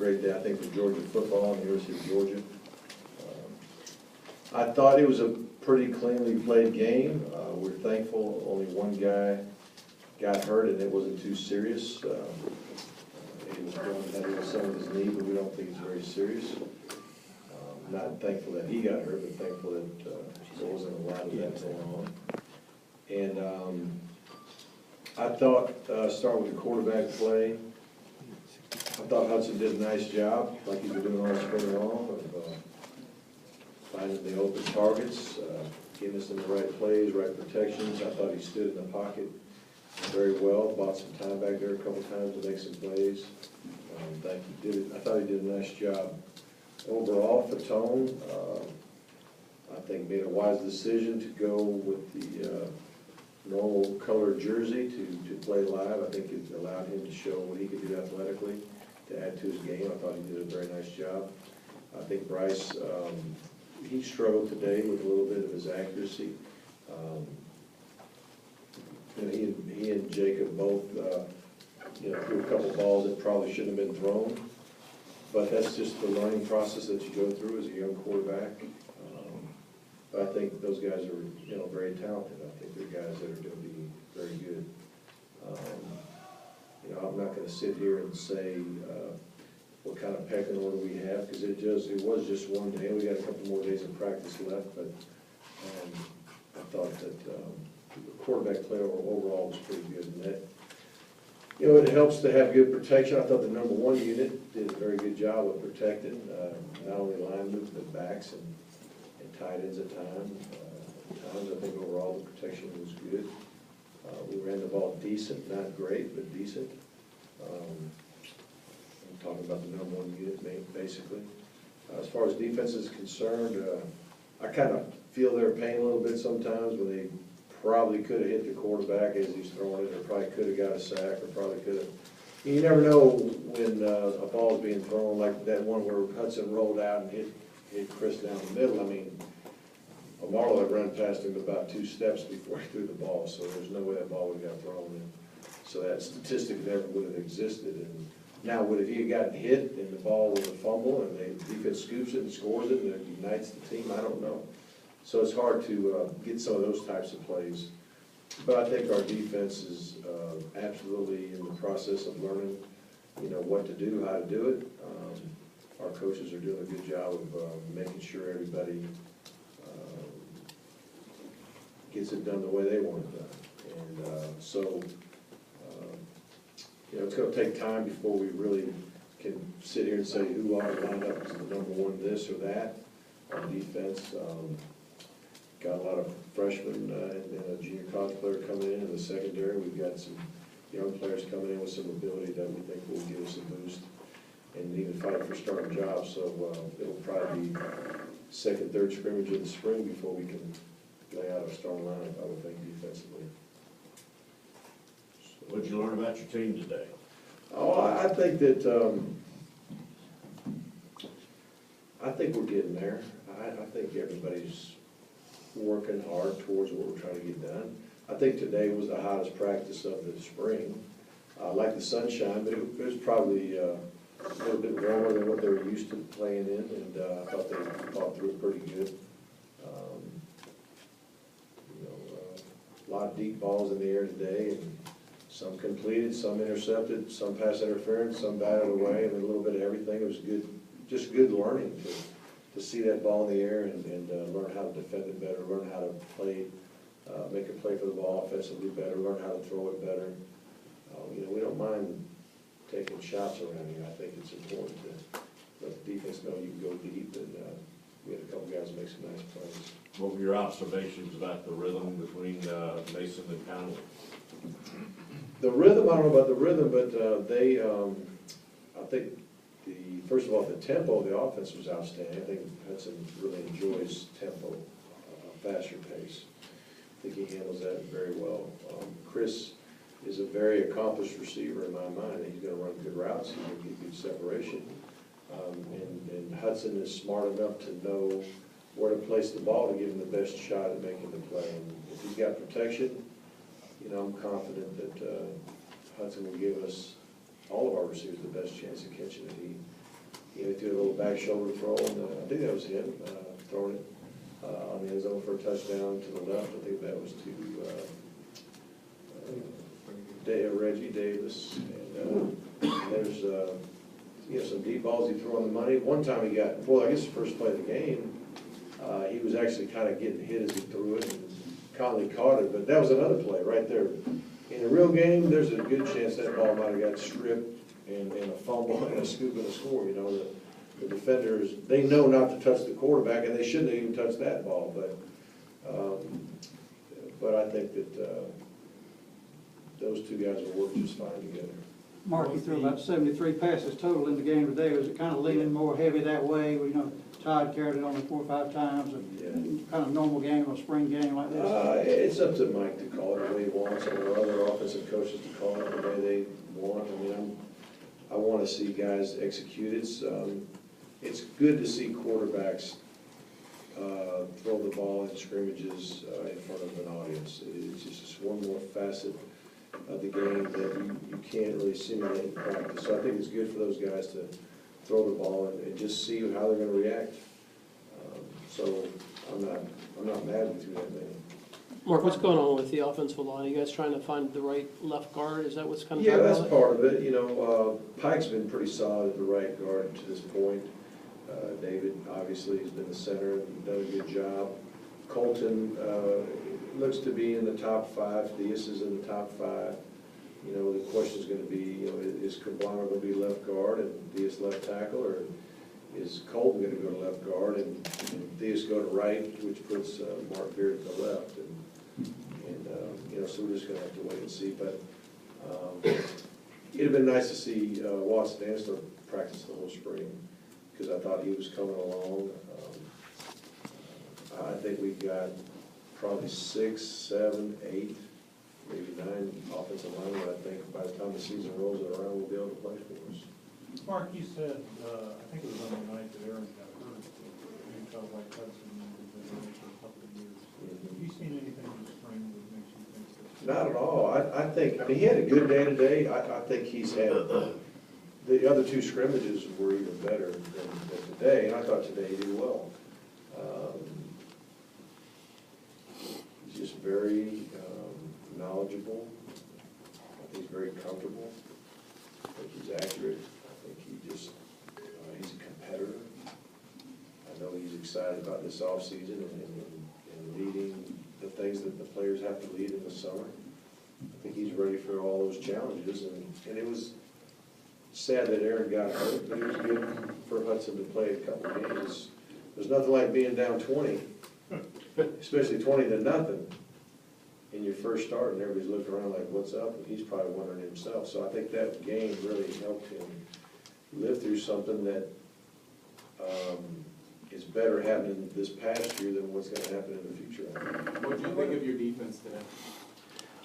great day, I think, for Georgia football and the University of Georgia. I thought it was a pretty cleanly played game. We're thankful only one guy got hurt and it wasn't too serious. He was had some of his knee, but we don't think it's very serious. Not thankful that he got hurt, but thankful that there wasn't a lot of that going on. And I thought, start with the quarterback play. I thought Hudson did a nice job, like he's been doing all spring long, of finding the open targets, getting us in the right plays, right protections. I thought he stood in the pocket very well, bought some time back there a couple times to make some plays. I thought he did a nice job. Overall, Fatone, I think made a wise decision to go with the normal color jersey to play live. I think it allowed him to show what he could do athletically to add to his game. I thought he did a very nice job. I think Bryce, he struggled today with a little bit of his accuracy. And he and Jacob both, threw a couple balls that probably shouldn't have been thrown. But that's just the learning process that you go through as a young quarterback. But I think those guys are, very talented. I think they're guys that are going to be very good. I'm not going to sit here and say what kind of pecking order we have, because it was just one day. We got a couple more days of practice left, but I thought that the quarterback play overall was pretty good. And that, it helps to have good protection. I thought the number one unit did a very good job of protecting not only linemen but backs and tight ends at times. I think overall the protection was good. We ran the ball decent, not great, but decent. I'm talking about the number one unit basically. As far as defense is concerned, I kind of feel their pain a little bit sometimes when they probably could have hit the quarterback as he's throwing it, or probably could have got a sack, or probably could have. You never know when a ball is being thrown, like that one where Hudson rolled out and hit Chris down the middle. I mean, Marlo had run past him about 2 steps before he threw the ball, so there's no way that ball would have got thrown in. So that statistic never would have existed. And now, would if he had gotten hit and the ball was a fumble and the defense scoops it and scores it and it unites the team? I don't know. So it's hard to get some of those types of plays. But I think our defense is absolutely in the process of learning, what to do, how to do it. Our coaches are doing a good job of making sure everybody gets it done the way they want it done. And so, it's going to take time before we really can sit here and say who are lined up as the number one this or that on defense. Got a lot of freshmen and a junior college player coming in the secondary. We've got some young players coming in with some ability that we think will give us a boost and even fight for starting jobs. So it'll probably be second, third scrimmage in the spring before we can lay out our starting lineup, I would think, defensively. So what did you learn about your team today? Oh, I think that I think we're getting there. I think everybody's working hard towards what we're trying to get done. I think today was the hottest practice of the spring. I like the sunshine, but it was probably a little bit warmer than what they were used to playing in, and I thought they fought through it pretty good. A lot of deep balls in the air today, and some completed, some intercepted, some pass interference, some batted away, and a little bit of everything. It was good, just good learning to see that ball in the air and learn how to defend it better, learn how to play, make a play for the ball offensively better, learn how to throw it better. We don't mind taking shots around here. I think it's important to let the defense know you can go deep, and we had a couple guys make some nice plays. What were your observations about the rhythm between Mason and Conley? The rhythm, I don't know about the rhythm, but I think first of all, the tempo of the offense was outstanding. I think Hudson really enjoys tempo, faster pace. I think he handles that very well. Chris is a very accomplished receiver in my mind. He's going to run good routes. He's going to get good separation. And Hudson is smart enough to know where to place the ball to give him the best shot at making the play. And if he's got protection, I'm confident that Hudson will give us, all of our receivers, the best chance of catching it. he threw a little back shoulder throw, and I think that was him, throwing it on the end zone for a touchdown to the left. I think that was to Reggie Davis. And there's some deep balls he threw on the money. One time he got, well, I guess the first play of the game, he was actually kind of getting hit as he threw it, and Conley caught it, but that was another play right there. In a real game, there's a good chance that ball might have got stripped and a fumble and a scoop and a score. You know, the defenders, they know not to touch the quarterback, and they shouldn't have even touched that ball, but I think that those two guys will work just fine together. Mark, you threw about 73 passes total in the game today. Was it kind of leaning more heavy that way? You know, Todd carried it only 4 or 5 times. Kind of normal game, a spring game like this? It's up to Mike to call it the way he wants, or other offensive coaches to call it the way they want. I mean, I want to see guys execute. It's good to see quarterbacks throw the ball in scrimmages in front of an audience. It's just one more facet of the game that you can't really simulate in practice. So I think it's good for those guys to throw the ball and just see how they're going to react. So I'm not mad with you that thing. Mark, what's going on with the offensive line? Are you guys trying to find the right left guard? Is that what's kind of Yeah, driving that's it? part of it. You know, Pike's been pretty solid at the right guard to this point. David, obviously, has been the center and done a good job. Colton looks to be in the top 5. Theus is in the top 5. You know, the question is going to be, is Kablamer going to be left guard and Theus left tackle, or is Colton going to go to left guard and Theus go to right, which puts Mark Beard to the left? So we're just going to have to wait and see. But it'd have been nice to see Watson Dantzler practice the whole spring, because I thought he was coming along. I think we've got probably 6, 7, 8, maybe 9 offensive linemen. I think by the time the season rolls around, we'll be able to play for us. Mark, you said, I think it was on the night that Aaron got hurt, you felt like Hudson had been there for a couple of years. Have you seen anything this spring that makes you think that? Not at all. I think, he had a good day today. I think he's had, the other 2 scrimmages were even better than today, and I thought today he did well. He's just very knowledgeable. I think he's very comfortable. I think he's accurate. I think he's a competitor. I know he's excited about this offseason and leading the things that the players have to lead in the summer. I think he's ready for all those challenges, and it was sad that Aaron got hurt, but it was good for Hudson to play a couple of games. There's nothing like being down 20, especially 20-0 in your first start, and everybody's looking around like, what's up? And he's probably wondering himself. So I think that game really helped him live through something that is better happening this past year than what's going to happen in the future. What do you think of your defense today?